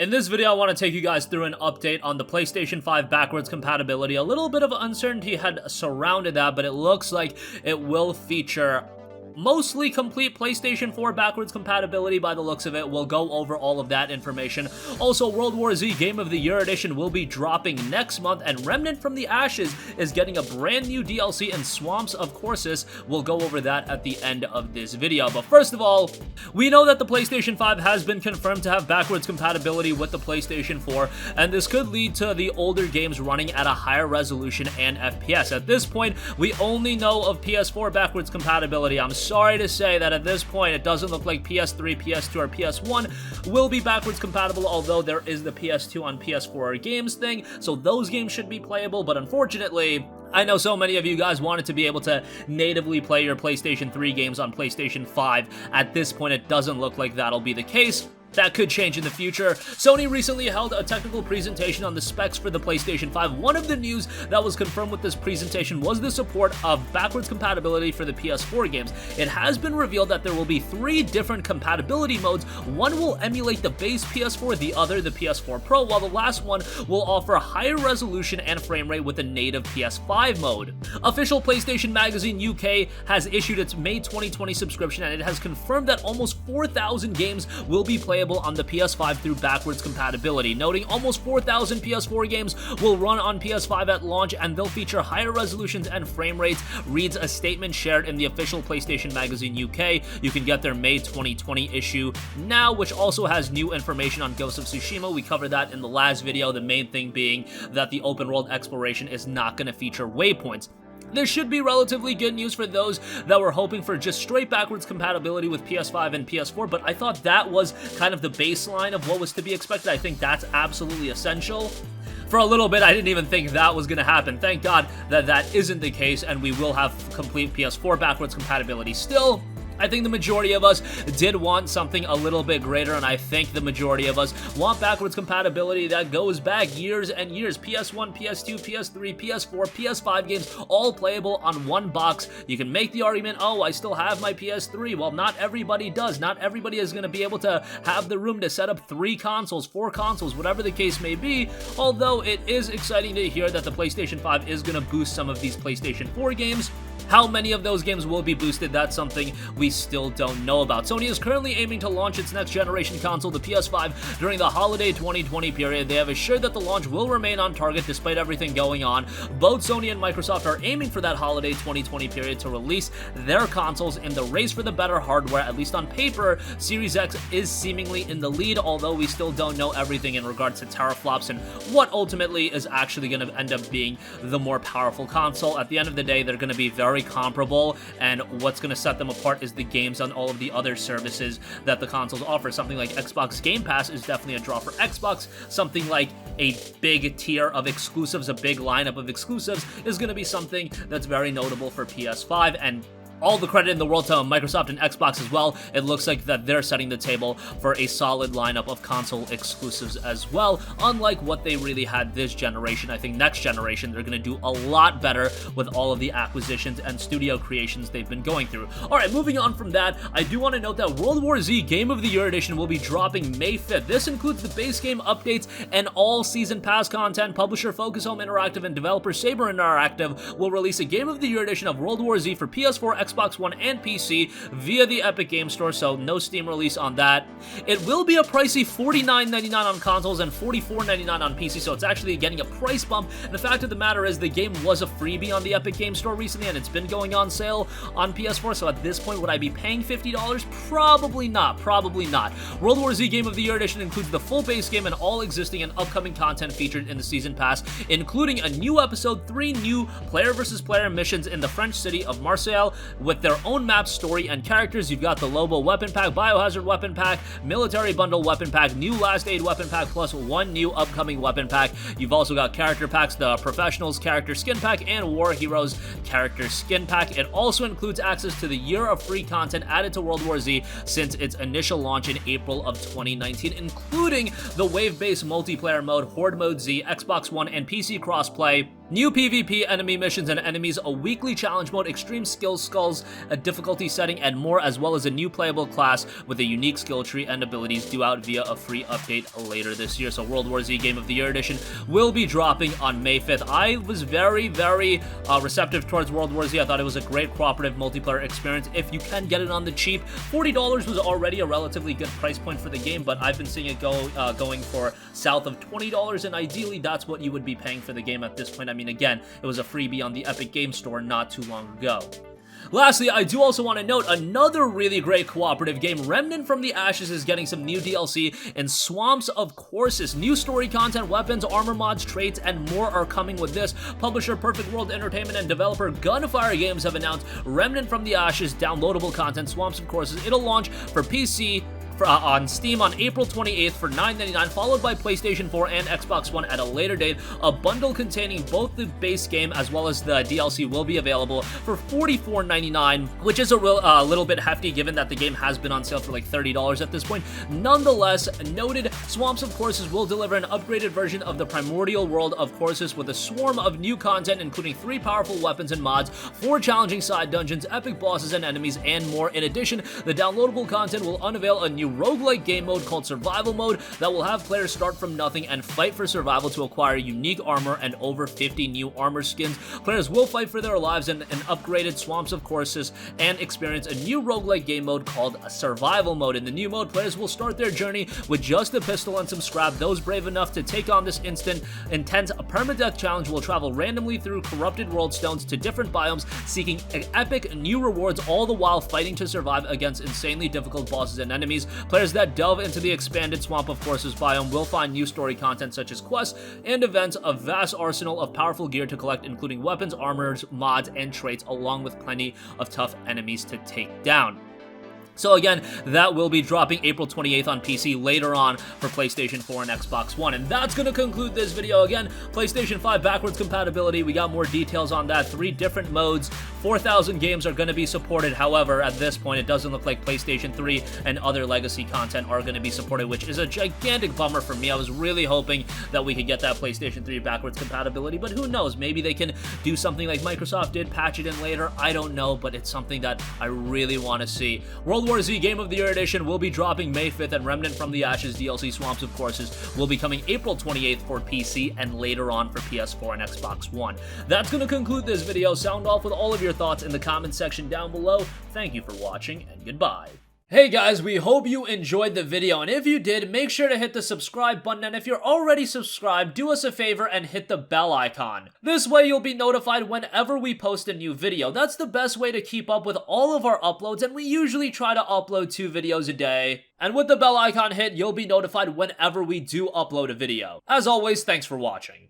In this video, I want to take you guys through an update on the PlayStation 5 backwards compatibility. A little bit of uncertainty had surrounded that, but it looks like it will feature mostly complete PlayStation 4 backwards compatibility by the looks of it. We'll go over all of that information. Also, World War Z Game of the Year Edition will be dropping next month, and Remnant from the Ashes is getting a brand new DLC in Swamps of Corsus. We'll go over that at the end of this video. But first of all, we know that the PlayStation 5 has been confirmed to have backwards compatibility with the PlayStation 4, and this could lead to the older games running at a higher resolution and FPS. At this point, we only know of PS4 backwards compatibility. I'm sorry to say that at this point, it doesn't look like PS3, PS2, or PS1 will be backwards compatible, although there is the PS2 on PS4 games thing, so those games should be playable, but unfortunately, I know so many of you guys wanted to be able to natively play your PlayStation 3 games on PlayStation 5. At this point, it doesn't look like that'll be the case. That could change in the future. Sony recently held a technical presentation on the specs for the PlayStation 5. One of the news that was confirmed with this presentation was the support of backwards compatibility for the PS4 games. It has been revealed that there will be 3 different compatibility modes. One will emulate the base PS4, the other the PS4 Pro, while the last one will offer a higher resolution and frame rate with a native PS5 mode. Official PlayStation Magazine UK has issued its May 2020 subscription, and it has confirmed that almost 4,000 games will be playable on the PS5 through backwards compatibility, noting almost 4,000 PS4 games will run on PS5 at launch, and they'll feature higher resolutions and frame rates, reads a statement shared in the official PlayStation Magazine UK. You can get their May 2020 issue now, which also has new information on Ghost of Tsushima. We covered that in the last video, the main thing being that the open world exploration is not going to feature waypoints. This should be relatively good news for those that were hoping for just straight backwards compatibility with PS5 and PS4, but I thought that was kind of the baseline of what was to be expected. I think that's absolutely essential. For a little bit, I didn't even think that was going to happen. Thank God that that isn't the case, and we will have complete PS4 backwards compatibility still. I think the majority of us did want something a little bit greater, and I think the majority of us want backwards compatibility that goes back years and years. PS1, PS2, PS3, PS4, PS5 games, all playable on one box. You can make the argument, oh, I still have my PS3. Well, not everybody does. Not everybody is going to be able to have the room to set up 3 consoles, 4 consoles, whatever the case may be, although it is exciting to hear that the PlayStation 5 is going to boost some of these PlayStation 4 games. How many of those games will be boosted, that's something we still don't know about. Sony is currently aiming to launch its next generation console, the PS5, during the holiday 2020 period. They have assured that the launch will remain on target despite everything going on. Both Sony and Microsoft are aiming for that holiday 2020 period to release their consoles in the race for the better hardware. At least on paper, Series X is seemingly in the lead, although we still don't know everything in regards to teraflops and what ultimately is actually going to end up being the more powerful console. At the end of the day, they're going to be very comparable, and what's going to set them apart is the games on all of the other services that the consoles offer. Something like Xbox Game Pass is definitely a draw for Xbox. Something like a big tier of exclusives, a big lineup of exclusives, is going to be something that's very notable for PS5, and all the credit in the world to Microsoft and Xbox as well. It looks like that they're setting the table for a solid lineup of console exclusives as well, unlike what they really had this generation. I think next generation, they're going to do a lot better with all of the acquisitions and studio creations they've been going through. Alright, moving on from that, I do want to note that World War Z Game of the Year Edition will be dropping May 5th. This includes the base game updates and all Season Pass content. Publisher Focus Home Interactive and developer Saber Interactive will release a Game of the Year Edition of World War Z for PS4, Xbox One, and PC via the Epic Game Store, so no Steam release on that. It will be a pricey $49.99 on consoles and $44.99 on PC, so it's actually getting a price bump. And the fact of the matter is the game was a freebie on the Epic Game Store recently, and it's been going on sale on PS4, so at this point, would I be paying $50? Probably not. Probably not. World War Z Game of the Year Edition includes the full base game and all existing and upcoming content featured in the Season Pass, including a new episode, 3 new player versus player missions in the French city of Marseille, with their own map, story, and characters. You've got the Lobo Weapon Pack, Biohazard Weapon Pack, Military Bundle Weapon Pack, new Last Aid Weapon Pack, plus 1 new upcoming weapon pack. You've also got character packs, the Professionals Character Skin Pack and War Heroes Character Skin Pack. It also includes access to the year of free content added to World War Z since its initial launch in April of 2019, including the wave-based multiplayer mode, Horde Mode Z, Xbox One, and PC crossplay, New PvP enemy missions and enemies, a weekly challenge mode, extreme skill skulls, a difficulty setting, and more, as well as a new playable class with a unique skill tree and abilities due out via a free update later this year. So World War Z Game of the Year Edition will be dropping on May 5th. I was very receptive towards World War Z. I thought it was a great cooperative multiplayer experience. If you can get it on the cheap, $40 was already a relatively good price point for the game, but I've been seeing it going for south of $20, and ideally that's what you would be paying for the game at this point. I mean, again, it was a freebie on the Epic Game Store not too long ago. Lastly, I do also want to note another really great cooperative game. Remnant from the Ashes is getting some new DLC and Swamps of Courses. New story content, weapons, armor mods, traits, and more are coming with this. Publisher Perfect World Entertainment and developer Gunfire Games have announced Remnant from the Ashes downloadable content, Swamps of Courses. It'll launch for PC on Steam on April 28th for $9.99, followed by PlayStation 4 and Xbox One at a later date. A bundle containing both the base game as well as the DLC will be available for $44.99, which is a little bit hefty given that the game has been on sale for like $30 at this point. Nonetheless, noted, Swamps of Courses will deliver an upgraded version of the primordial world of Courses with a swarm of new content, including 3 powerful weapons and mods, 4 challenging side dungeons, epic bosses and enemies, and more. In addition, the downloadable content will unveil a new roguelike game mode called Survival Mode that will have players start from nothing and fight for survival to acquire unique armor and over 50 new armor skins. Players will fight for their lives in an upgraded Swamps of Courses and experience a new roguelike game mode called Survival Mode. In the new mode, players will start their journey with just a pistol and some scrap. Those brave enough to take on this intense permadeath challenge will travel randomly through corrupted world stones to different biomes, seeking epic new rewards, all the while fighting to survive against insanely difficult bosses and enemies. Players that delve into the expanded Swamp of Courses biome will find new story content such as quests and events, a vast arsenal of powerful gear to collect, including weapons, armors, mods, and traits, along with plenty of tough enemies to take down. So again, that will be dropping April 28th on PC later on for PlayStation 4 and Xbox One. And that's going to conclude this video. Again, PlayStation 5 backwards compatibility, we got more details on that. 3 different modes, 4,000 games are going to be supported. However, at this point, it doesn't look like PlayStation 3 and other legacy content are going to be supported, which is a gigantic bummer for me. I was really hoping that we could get that PlayStation 3 backwards compatibility, but who knows? Maybe they can do something like Microsoft did, patch it in later. I don't know, but it's something that I really want to see. World War Z Game of the Year Edition will be dropping May 5th, and Remnant from the Ashes DLC Swamps of Courses will be coming April 28th for PC and later on for PS4 and Xbox One. That's going to conclude this video. Sound off with all of your thoughts in the comment section down below. Thank you for watching, and goodbye. Hey guys, we hope you enjoyed the video, and if you did, make sure to hit the subscribe button, and if you're already subscribed, do us a favor and hit the bell icon. This way you'll be notified whenever we post a new video. That's the best way to keep up with all of our uploads, and we usually try to upload 2 videos a day. And with the bell icon hit, you'll be notified whenever we do upload a video. As always, thanks for watching.